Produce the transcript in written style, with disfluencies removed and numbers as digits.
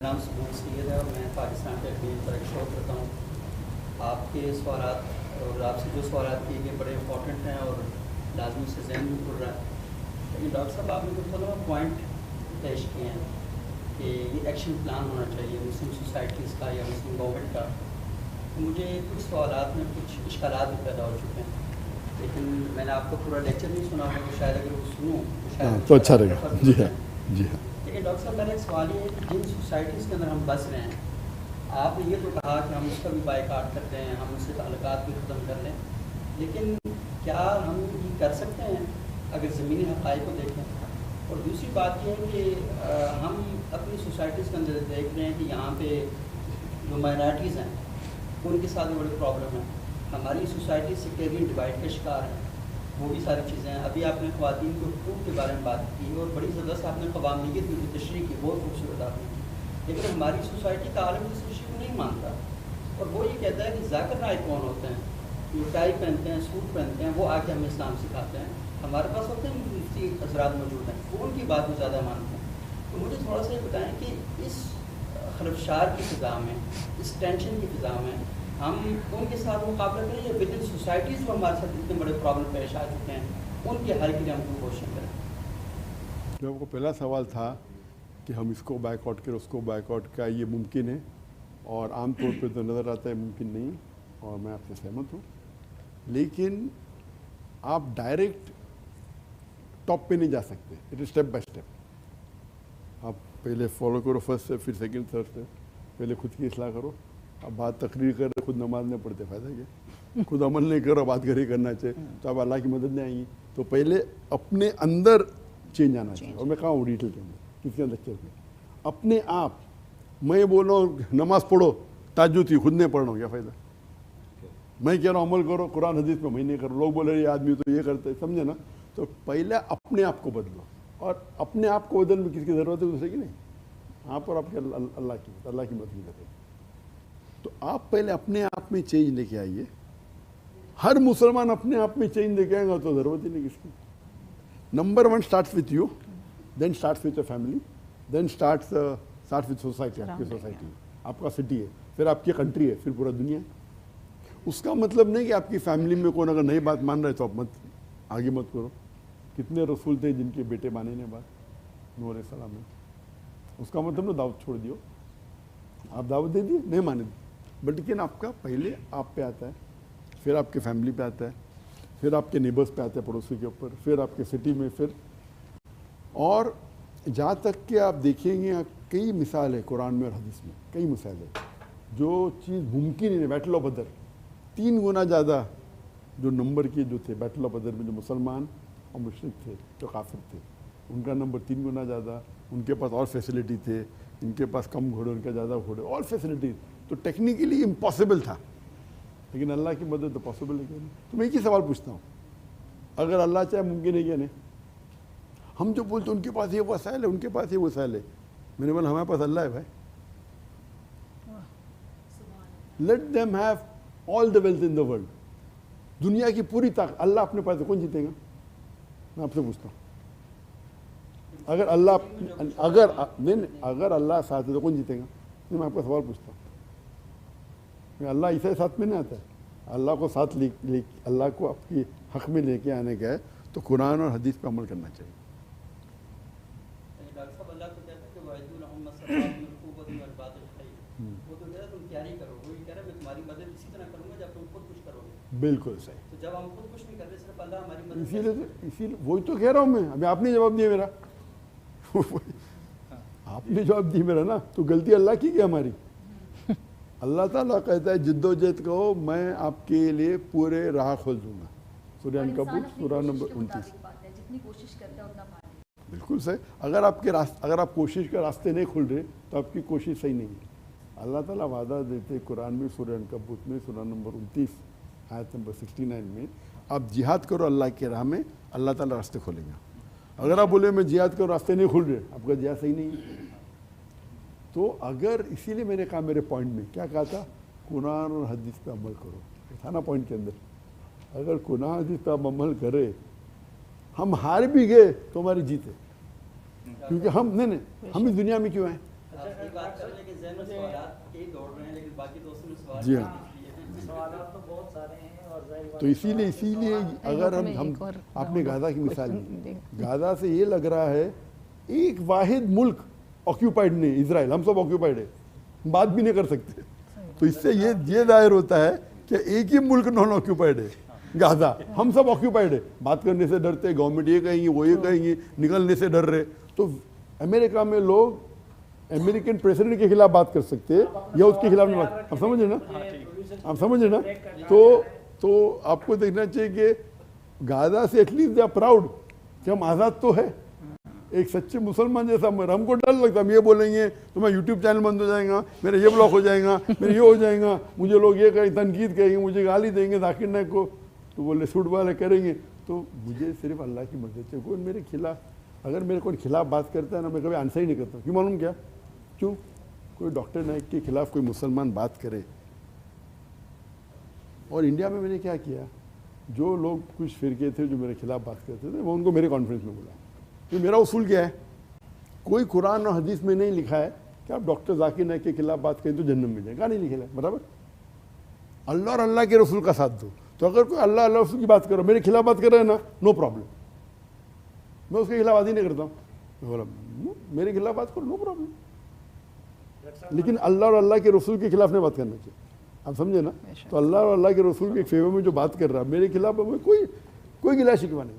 नाम सुबह सैयद है और मैं पाकिस्तान टेलीविजन पर एक शो करता हूँ। आपके सवालात और आपसे जो सवालात किए गए बड़े इंपॉर्टेंट हैं और लाजमी से जहन में खुल रहा है। लेकिन डॉक्टर साहब आपने कुछ मतलब पॉइंट पेश किए हैं कि ये एक्शन प्लान होना चाहिए मुस्लिम सोसाइटीज़ का या मुस्लिम गवर्नमेंट का। तो मुझे कुछ सवालात में कुछ इश्कालात भी पैदा हो चुके हैं, लेकिन मैंने आपको पूरा लेक्चर नहीं सुना होगा, तो शायद अगर वो सुनूँ तो अच्छा रहेगा। जी हाँ, जी हाँ। लेकिन डॉक्टर साहब मेरा एक सवाल ये है कि जिन सोसाइटीज़ के अंदर हम बस रहे हैं, आपने ये तो कहा कि हम उसका भी बायकाट करते हैं, हम उससे ताल्लुकात भी ख़त्म कर लें, लेकिन क्या हम ये कर सकते हैं अगर ज़मीनी हक़ाइक़ को देखें? और दूसरी बात यह है कि हम अपनी सोसाइटीज़ के अंदर देख रहे हैं कि यहाँ पे जो माइनॉरिटीज़ हैं उनके साथ भी बड़ी प्रॉब्लम है। हमारी सोसाइटी सेक्टेरियन डिवाइड का शिकार है, वो भी सारी चीज़ें हैं। अभी आपने ख़वातीन के हुकूक़ के बारे में बात की और बड़ी ज़बरदस्त आपने क़वामीयत की जो तशरीह की, बहुत खूबसूरत आपने की। लेकिन हमारी सोसाइटी का आलम इस तशरीह को नहीं मानता और वो ये कहता है कि ज़ाकिर नाइक कौन होते हैं, ये टाई पहनते हैं, सूट पहनते हैं, वो आके हमें इस्लाम सिखाते हैं। हमारे पास होते हैं मुफ्ती हज़रात मौजूद हैं, वो उनकी बात को ज़्यादा मानते हैं। तो मुझे थोड़ा सा ये बताएँ कि इस खलफशार की फ़िज़ा में, इस टेंशन की फ़िज़ा में हम उनके साथ मुकाबला करें या विद इन सोसाइटीज़ जो हमारे साथ इतने बड़े प्रॉब्लम पेश आ चुके हैं उनके हल के लिए हम कोशिश करें? जो आपको पहला सवाल था कि हम इसको बायकॉट करें उसको बायकॉट का, ये मुमकिन है और आम तौर पे तो नज़र आता है मुमकिन नहीं, और मैं आपसे सहमत हूँ। लेकिन आप डायरेक्ट टॉप पे नहीं जा सकते, it is step by step. आप पहले फॉलो करो फर्स्ट स्टेप, फिर सेकंड थर्ड स्टेप। पहले खुद की इस्लाह करो। आप बात तकरीर कर रहे, खुद नमाज नहीं पढ़ते, फ़ायदा क्या? खुद अमल नहीं करो, बात घर ही करना चाहिए, तो आप अल्लाह की मदद नहीं आएगी। तो पहले अपने अंदर चेंज आना चाहिए। और मैं कहाँ हूँ डिटेल के अंदर, किसके लेक्चर में अपने आप मैं बोल रहा हूँ नमाज पढ़ो, ताज्जुद की खुद नहीं पढ़ रहा हूँ, क्या फ़ायदा? मैं कह रहा हूँ अमल करो, कुरान हदीस पे मैं नहीं करो, लोग बोले ये आदमी तो ये करते, समझे ना? तो पहले अपने आप को बदलो, और अपने आप को बदलने में किसकी ज़रूरत है? दूसरे की नहीं, यहाँ पर आपके अल्लाह की मदद की ज़रूरत है। तो आप पहले अपने आप में चेंज लेके आइए। हर मुसलमान अपने आप में चेंज लेके आएगा तो ज़रूरत ही नहीं किसकी। Number one starts with you, then starts with your family, then starts with society. आपकी सोसाइटी आपका सिटी है, फिर आपकी कंट्री है, फिर पूरा दुनिया है। उसका मतलब नहीं कि आपकी फैमिली में कौन अगर नई बात मान रहे तो आप मत आगे मत करो। कितने रसूल थे जिनके बेटे माने ने बात, नूह अलैहिस्सलाम ने? उसका मतलब ना दावत छोड़ दियो, आप दावत दे दिए, नहीं माने, बट लेकिन आपका पहले आप पे आता है, फिर आपके फैमिली पे आता है, फिर आपके नेबर्स पे आता है, पड़ोसी के ऊपर, फिर आपके सिटी में, फिर और जहाँ तक कि आप देखेंगे कई मिसाल है कुरान में और हदीस में, कई मिसाल है जो चीज़ मुमकिन ही नहीं। बैटल ऑफ बदर 3 गुना ज़्यादा जो नंबर के जो थे बैटल ऑफ बदर में, जो मुसलमान और मुशरिक थे, जो काफिर थे, उनका नंबर 3 गुना ज़्यादा। उनके पास और फैसिलिटी थे, इनके पास कम घोड़े, उनका ज़्यादा घोड़े और फैसिलिटी। तो टेक्निकली इम्पॉसिबल था, लेकिन अल्लाह की मदद तो पॉसिबल है क्या नहीं? तो मैं एक ही सवाल पूछता हूँ, अगर अल्लाह चाहे मुमकिन है क्या नहीं? हम जो बोलते उनके पास ये वसाइल है, उनके पास ये वसाइल है, मैंने बोला हमारे पास अल्लाह है भाई। Let them have all the wealth in the world, दुनिया की पूरी ताकत, अल्लाह अपने पास है, कौन जीतेगा? मैं आपसे पूछता हूँ, अगर अल्लाह अगर अल्लाह साथ है तो कौन जीतेगा? नहीं, मैं आपका सवाल पूछता हूँ। अल्लाह ऐसा साथ में नहीं आता है। अल्लाह को साथ अल्लाह को आपकी हक में लेके आने का है तो कुरान और हदीस पे अमल करना चाहिए। डॉक्टर साहब अल्लाह तो कहता है कि वो तो कहता है तुम तैयारी करो, वो ये कह रहा है मैं तुम्हारी मदद इसी तरह करूँगा जब तुम खुद कुछ करोगे। बिल्कुल सही। तो जब हम खुद कुछ नहीं कर रहे, सिर्फ अल्लाह हमारी मदद, इसीलिए वही तो कह रहा हूँ मैं। अभी आपने जवाब दिया मेरा आपने जवाब दिया मेरा ना, तो गलती अल्लाह की क्या हमारी? अल्लाह ताला कहता है जिद्दोजहद कहो, मैं आपके लिए पूरे राह खोल दूंगा। सूरह अनकबूत सूरह नंबर 29। जितनी कोशिश करता है उतना पार। बिल्कुल सही। अगर आप कोशिश के रास्ते नहीं खुल रहे तो आपकी कोशिश सही नहीं है। अल्लाह ताला वादा देते कुरान में, सूरह अनकबूत में सूरह नंबर 29 आयत नंबर 69 में, आप जिहाद करो अल्लाह के राह में, अल्लाह ताला रास्ते खोलेगा। अगर आप बोले मैं जिहाद करो, रास्ते नहीं खुल रहे, आपका जिहाद सही नहीं है। तो अगर, इसीलिए मैंने कहा मेरे पॉइंट में क्या कहा था, कुरान और हदीस पे अमल करो, था ना पॉइंट के अंदर। अगर कुरान हदीस पे आप अमल करे, हम हार भी गए तो हमारी जीत है, क्योंकि हम इस दुनिया में क्यों आए? आप ये बात कर रहे हैं कि ज़हन में सवालात कई दौड़ रहे हैं, लेकिन बाकी दोस्तों ने सवाल जी हाँ। पूछ लिए हैं। सवालात तो बहुत सारे हैं और जाहिर बात तो इसीलिए अगर हम आपने गाज़ा की मिसाल ली, गाज़ा से ये लग रहा है एक वाहिद मुल्क ऑक्यूपाइड नहीं, इजराइल, हम सब ऑक्यूपाइड है, बात भी नहीं कर सकते। तो इससे ये जाहिर होता है कि एक ही मुल्क नॉन ऑक्यूपाइड है, गाज़ा, हम सब ऑक्यूपाइड है। बात करने से डरते, गवर्नमेंट ये कहेंगी, वो ये कहेंगी, निकलने से डर रहे। तो अमेरिका में लोग अमेरिकन प्रेसिडेंट के खिलाफ बात कर सकते हैं या उसके खिलाफ नहीं बात, आप समझे ना, आप समझे ना। तो आपको देखना चाहिए कि गाज़ा से एटलीस्ट दे आर प्राउड कि हम आज़ाद तो है। एक सच्चे मुसलमान जैसा हमको डर लगता है, हम ये बोलेंगे तो मैं यूट्यूब चैनल बंद हो जाएगा, मेरा ये ब्लॉक हो जाएगा, मेरे ये हो जाएगा, मुझे लोग ये कहें, तनकीद कहेंगे, मुझे गाली देंगे जाकिर नाइक को, तो बोले सूट वाले करेंगे। तो मुझे सिर्फ अल्लाह की मदद चाहिए। कोई मेरे खिलाफ, अगर मेरे कोई खिलाफ बात करता है ना, मैं कभी आंसर ही नहीं करता। क्यों मालूम क्या? क्यों? कोई डॉक्टर नाइक के खिलाफ कोई मुसलमान बात करे, और इंडिया में मैंने क्या किया, जो लोग कुछ फिरके थे जो मेरे खिलाफ बात करते थे, वो उनको मेरे कॉन्फ्रेंस में बुलाया। तो मेरा उसूल क्या है, कोई कुरान और हदीस में नहीं लिखा है कि आप डॉक्टर जाकिर नाइक के खिलाफ बात करें तो जन्नत में जाएगा, नहीं लिखा है, बराबर। अल्लाह और अल्लाह के रसूल का साथ दो। तो अगर कोई अल्लाह अल्लाह रसूल की बात करो, मेरे खिलाफ बात कर रहे हैं ना, नो प्रॉब्लम, मैं उसके खिलाफ बात ही नहीं करता हूँ। मैं बोला मेरे खिलाफ बात करो, नो प्रॉब्लम, लेकिन अल्लाह और अल्लाह के रसूल के खिलाफ नहीं बात करना चाहिए। आप समझे ना। तो अल्लाह और अल्लाह के रसूल के फेवर में जो बात कर रहा है, मेरे खिलाफ कोई गिला शिकवा नहीं।